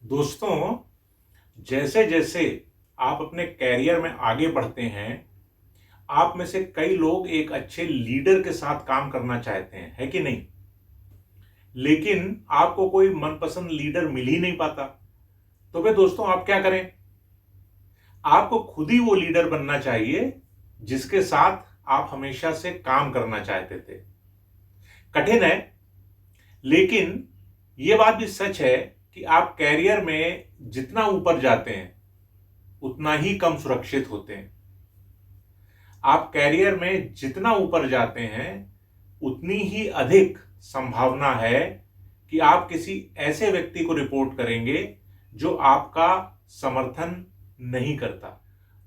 दोस्तों, जैसे जैसे आप अपने कैरियर में आगे बढ़ते हैं, आप में से कई लोग एक अच्छे लीडर के साथ काम करना चाहते हैं, है कि नहीं? लेकिन आपको कोई मनपसंद लीडर मिल ही नहीं पाता। तो वे दोस्तों, आप क्या करें? आपको खुद ही वो लीडर बनना चाहिए जिसके साथ आप हमेशा से काम करना चाहते थे। कठिन है, लेकिन यह बात भी सच है कि आप कैरियर में जितना ऊपर जाते हैं उतना ही कम सुरक्षित होते हैं। आप कैरियर में जितना ऊपर जाते हैं उतनी ही अधिक संभावना है कि आप किसी ऐसे व्यक्ति को रिपोर्ट करेंगे जो आपका समर्थन नहीं करता।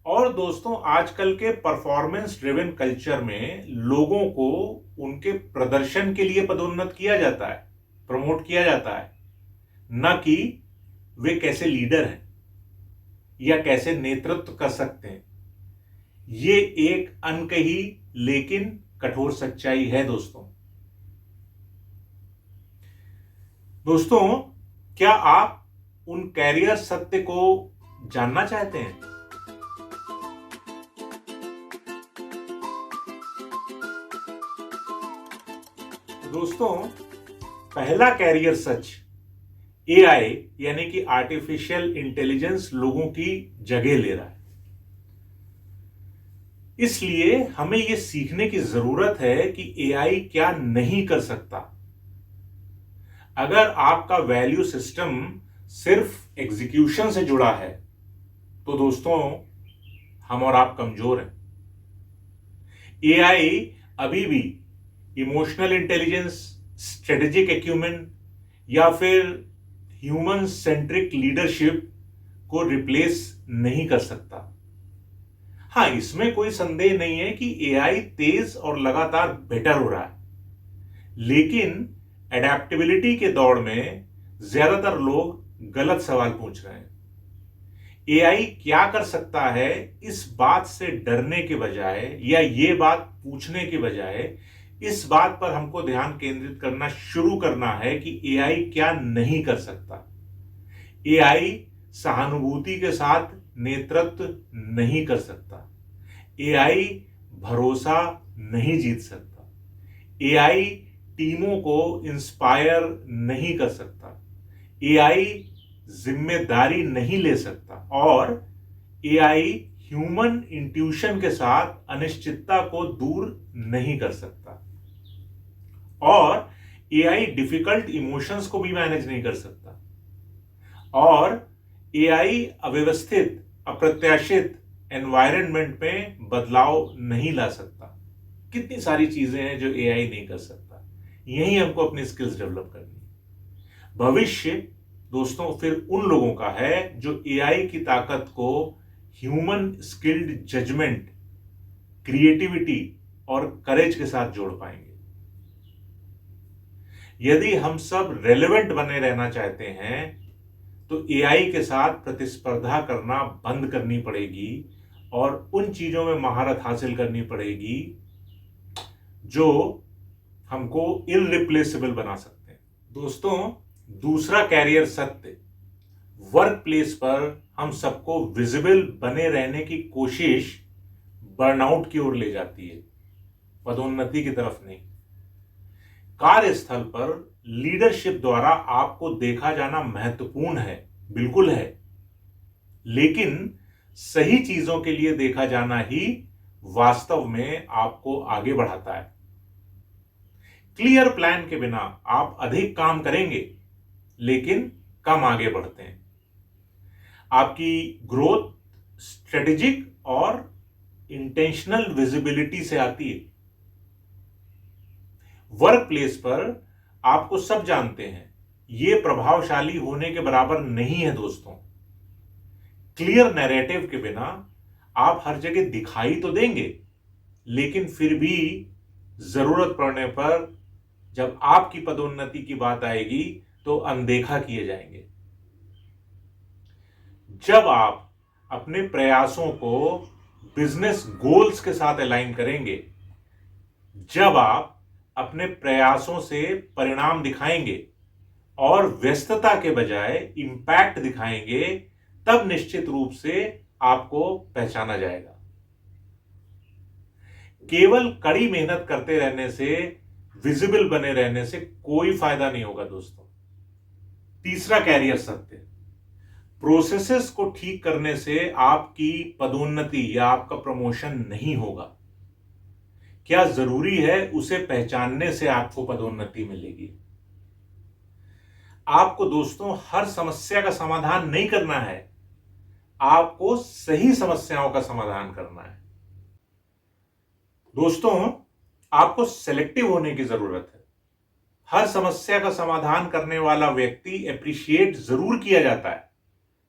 और दोस्तों, आजकल के परफॉर्मेंस ड्रिवन कल्चर में लोगों को उनके प्रदर्शन के लिए पदोन्नत किया जाता है, प्रमोट किया जाता है, न कि वे कैसे लीडर हैं या कैसे नेतृत्व कर सकते हैं। ये एक अनकही लेकिन कठोर सच्चाई है दोस्तों। क्या आप उन कैरियर सत्य को जानना चाहते हैं? दोस्तों, पहला कैरियर सच एआई यानी कि आर्टिफिशियल इंटेलिजेंस लोगों की जगह ले रहा है। इसलिए हमें यह सीखने की जरूरत है कि एआई क्या नहीं कर सकता। अगर आपका वैल्यू सिस्टम सिर्फ एग्जीक्यूशन से जुड़ा है तो दोस्तों, हम और आप कमजोर हैं। एआई अभी भी इमोशनल इंटेलिजेंस, स्ट्रेटेजिक एक्यूमेन या फिर ह्यूमन सेंट्रिक लीडरशिप को रिप्लेस नहीं कर सकता। हां, इसमें कोई संदेह नहीं है कि एआई तेज और लगातार बेटर हो रहा है, लेकिन एडेप्टेबिलिटी के दौड़ में ज्यादातर लोग गलत सवाल पूछ रहे हैं। एआई क्या कर सकता है, इस बात से डरने के बजाय या ये बात पूछने के बजाय इस बात पर हमको ध्यान केंद्रित करना शुरू करना है कि एआई क्या नहीं कर सकता। एआई सहानुभूति के साथ नेतृत्व नहीं कर सकता। एआई भरोसा नहीं जीत सकता। एआई टीमों को इंस्पायर नहीं कर सकता। एआई जिम्मेदारी नहीं ले सकता और एआई ह्यूमन इंट्यूशन के साथ अनिश्चितता को दूर नहीं कर सकता। और एआई डिफिकल्ट इमोशंस को भी मैनेज नहीं कर सकता। और एआई अव्यवस्थित, अप्रत्याशित एनवायरनमेंट में बदलाव नहीं ला सकता। कितनी सारी चीजें हैं जो एआई नहीं कर सकता। यही हमको अपनी स्किल्स डेवलप करनी है। भविष्य दोस्तों फिर उन लोगों का है जो एआई की ताकत को ह्यूमन स्किल्ड जजमेंट, क्रिएटिविटी और करेज के साथ जोड़ पाएंगे। यदि हम सब रेलेवेंट बने रहना चाहते हैं तो एआई के साथ प्रतिस्पर्धा करना बंद करनी पड़ेगी और उन चीजों में महारत हासिल करनी पड़ेगी जो हमको इररिप्लेसेबल बना सकते हैं। दोस्तों, दूसरा कैरियर सत्य, वर्क प्लेस पर हम सबको विजिबल बने रहने की कोशिश बर्नआउट की ओर ले जाती है, पदोन्नति की तरफ नहीं। कार्यस्थल पर लीडरशिप द्वारा आपको देखा जाना महत्वपूर्ण है, बिल्कुल है, लेकिन सही चीजों के लिए देखा जाना ही वास्तव में आपको आगे बढ़ाता है। क्लियर प्लान के बिना आप अधिक काम करेंगे लेकिन कम आगे बढ़ते हैं। आपकी ग्रोथ स्ट्रेटेजिक और इंटेंशनल विजिबिलिटी से आती है। वर्क प्लेस पर आपको सब जानते हैं, यह प्रभावशाली होने के बराबर नहीं है दोस्तों। क्लियर नैरेटिव के बिना आप हर जगह दिखाई तो देंगे, लेकिन फिर भी जरूरत पड़ने पर जब आपकी पदोन्नति की बात आएगी तो अनदेखा किए जाएंगे। जब आप अपने प्रयासों को बिजनेस गोल्स के साथ अलाइन करेंगे, जब आप अपने प्रयासों से परिणाम दिखाएंगे, और व्यस्तता के बजाय इंपैक्ट दिखाएंगे, तब निश्चित रूप से आपको पहचाना जाएगा। केवल कड़ी मेहनत करते रहने से, विजिबल बने रहने से कोई फायदा नहीं होगा दोस्तों। तीसरा कैरियर सत्य, प्रोसेसेस को ठीक करने से आपकी पदोन्नति या आपका प्रमोशन नहीं होगा। क्या जरूरी है उसे पहचानने से आपको पदोन्नति मिलेगी। आपको दोस्तों हर समस्या का समाधान नहीं करना है, आपको सही समस्याओं का समाधान करना है। दोस्तों, आपको सेलेक्टिव होने की जरूरत है। हर समस्या का समाधान करने वाला व्यक्ति एप्रिशिएट जरूर किया जाता है,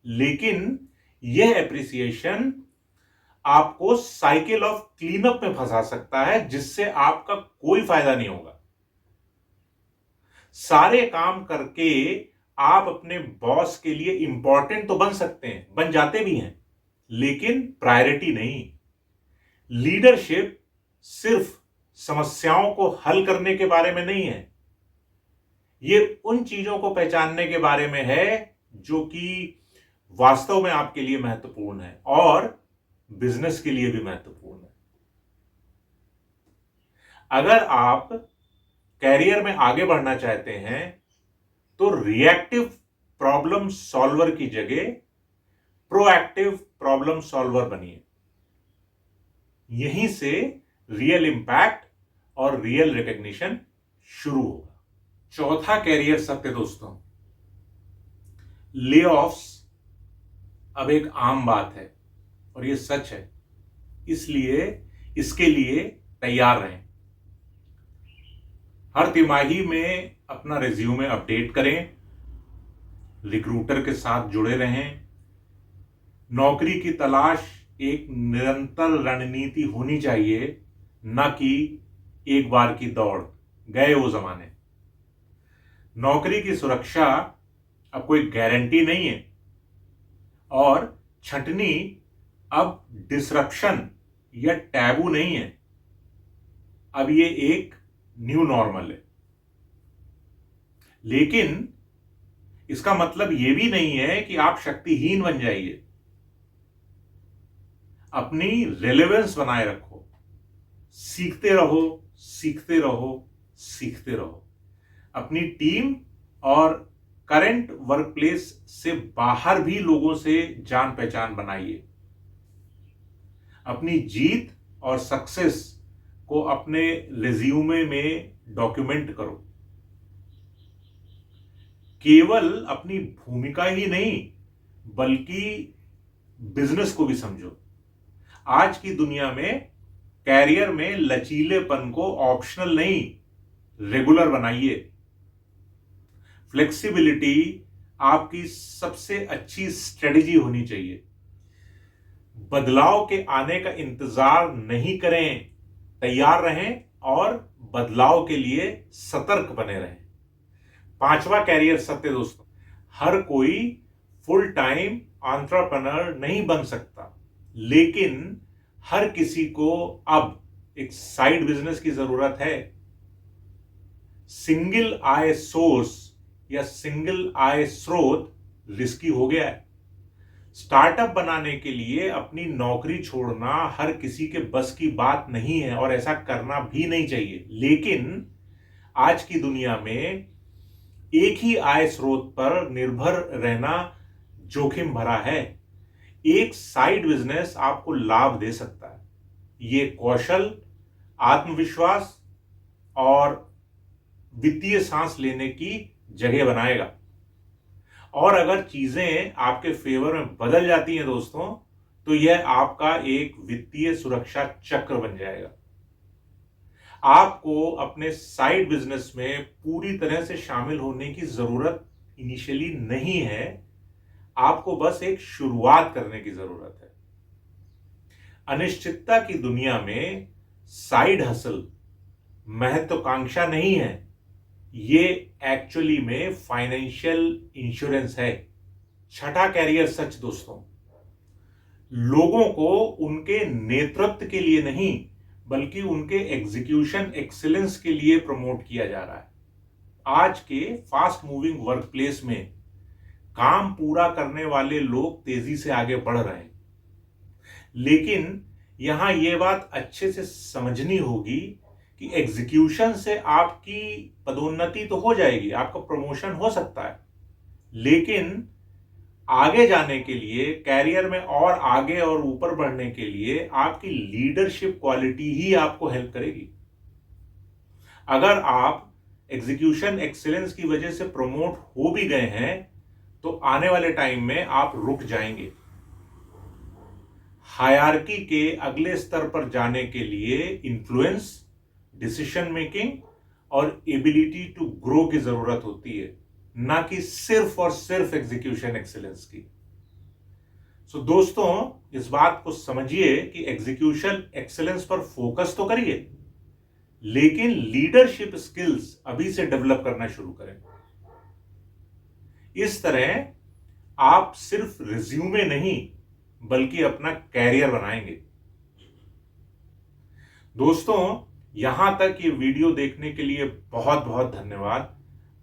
लेकिन यह एप्रिसिएशन आपको साइकिल ऑफ क्लीनअप में फंसा सकता है, जिससे आपका कोई फायदा नहीं होगा। सारे काम करके आप अपने बॉस के लिए इंपॉर्टेंट तो बन सकते हैं, बन जाते भी हैं, लेकिन प्रायोरिटी नहीं। लीडरशिप सिर्फ समस्याओं को हल करने के बारे में नहीं है, यह उन चीजों को पहचानने के बारे में है जो कि वास्तव में आपके लिए महत्वपूर्ण है और बिजनेस के लिए भी महत्वपूर्ण है। अगर आप कैरियर में आगे बढ़ना चाहते हैं तो रिएक्टिव प्रॉब्लम सॉल्वर की जगह प्रोएक्टिव प्रॉब्लम सॉल्वर बनिए। यहीं से रियल इंपैक्ट और रियल रिकॉग्निशन शुरू होगा। चौथा कैरियर सत्य दोस्तों, ले ऑफ्स अब एक आम बात है और यह सच है, इसलिए इसके लिए तैयार रहें। हर तिमाही में अपना रिज्यूमे अपडेट करें, रिक्रूटर के साथ जुड़े रहें। नौकरी की तलाश एक निरंतर रणनीति होनी चाहिए, न कि एक बार की दौड़। गए वो जमाने। नौकरी की सुरक्षा अब कोई गारंटी नहीं है और छंटनी अब डिसरप्शन या टैबू नहीं है। अब ये एक न्यू नॉर्मल है। लेकिन इसका मतलब यह भी नहीं है कि आप शक्तिहीन बन जाइए। अपनी रेलेवेंस बनाए रखो, सीखते रहो, सीखते रहो, सीखते रहो। अपनी टीम और करंट वर्कप्लेस से बाहर भी लोगों से जान पहचान बनाइए। अपनी जीत और सक्सेस को अपने रिज्यूमे में डॉक्यूमेंट करो। केवल अपनी भूमिका ही नहीं बल्कि बिजनेस को भी समझो। आज की दुनिया में कैरियर में लचीलेपन को ऑप्शनल नहीं, रेगुलर बनाइए। फ्लेक्सिबिलिटी आपकी सबसे अच्छी स्ट्रेटजी होनी चाहिए। बदलाव के आने का इंतजार नहीं करें, तैयार रहें और बदलाव के लिए सतर्क बने रहें। पांचवा कैरियर सत्य दोस्तों, हर कोई फुल टाइम एंटरप्रेन्योर नहीं बन सकता, लेकिन हर किसी को अब एक साइड बिजनेस की जरूरत है। सिंगल आय सोर्स या सिंगल आय स्रोत रिस्की हो गया है। स्टार्टअप बनाने के लिए अपनी नौकरी छोड़ना हर किसी के बस की बात नहीं है और ऐसा करना भी नहीं चाहिए। लेकिन आज की दुनिया में एक ही आय स्रोत पर निर्भर रहना जोखिम भरा है। एक साइड बिजनेस आपको लाभ दे सकता है। ये कौशल, आत्मविश्वास और वित्तीय सांस लेने की जगह बनाएगा। और अगर चीजें आपके फेवर में बदल जाती हैं दोस्तों, तो यह आपका एक वित्तीय सुरक्षा चक्र बन जाएगा। आपको अपने साइड बिजनेस में पूरी तरह से शामिल होने की जरूरत इनिशियली नहीं है, आपको बस एक शुरुआत करने की जरूरत है। अनिश्चितता की दुनिया में साइड हसल महत्वाकांक्षा नहीं है, ये एक्चुअली में फाइनेंशियल इंश्योरेंस है। छठा कैरियर सच दोस्तों, लोगों को उनके नेतृत्व के लिए नहीं बल्कि उनके एग्जीक्यूशन एक्सीलेंस के लिए प्रमोट किया जा रहा है। आज के फास्ट मूविंग वर्क प्लेस में काम पूरा करने वाले लोग तेजी से आगे बढ़ रहे हैं, लेकिन यहां यह बात अच्छे से समझनी होगी कि एग्जीक्यूशन से आपकी पदोन्नति तो हो जाएगी, आपका प्रमोशन हो सकता है, लेकिन आगे जाने के लिए, कैरियर में और आगे और ऊपर बढ़ने के लिए आपकी लीडरशिप क्वालिटी ही आपको हेल्प करेगी। अगर आप एग्जीक्यूशन एक्सीलेंस की वजह से प्रमोट हो भी गए हैं तो आने वाले टाइम में आप रुक जाएंगे। हायरार्की के अगले स्तर पर जाने के लिए इन्फ्लुएंस, डिसीजन मेकिंग और एबिलिटी टू ग्रो की जरूरत होती है, ना कि सिर्फ और सिर्फ एग्जीक्यूशन एक्सीलेंस की। सो दोस्तों, इस बात को समझिए कि एग्जीक्यूशन एक्सीलेंस पर फोकस तो करिए, लेकिन लीडरशिप स्किल्स अभी से डेवलप करना शुरू करें। इस तरह आप सिर्फ रिज्यूमे नहीं बल्कि अपना कैरियर बनाएंगे। दोस्तों, यहां तक ये वीडियो देखने के लिए बहुत बहुत धन्यवाद।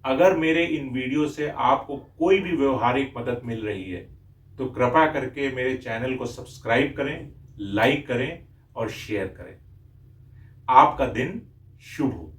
अगर मेरे इन वीडियो से आपको कोई भी व्यवहारिक मदद मिल रही है तो कृपया करके मेरे चैनल को सब्सक्राइब करें, लाइक करें और शेयर करें। आपका दिन शुभ हो।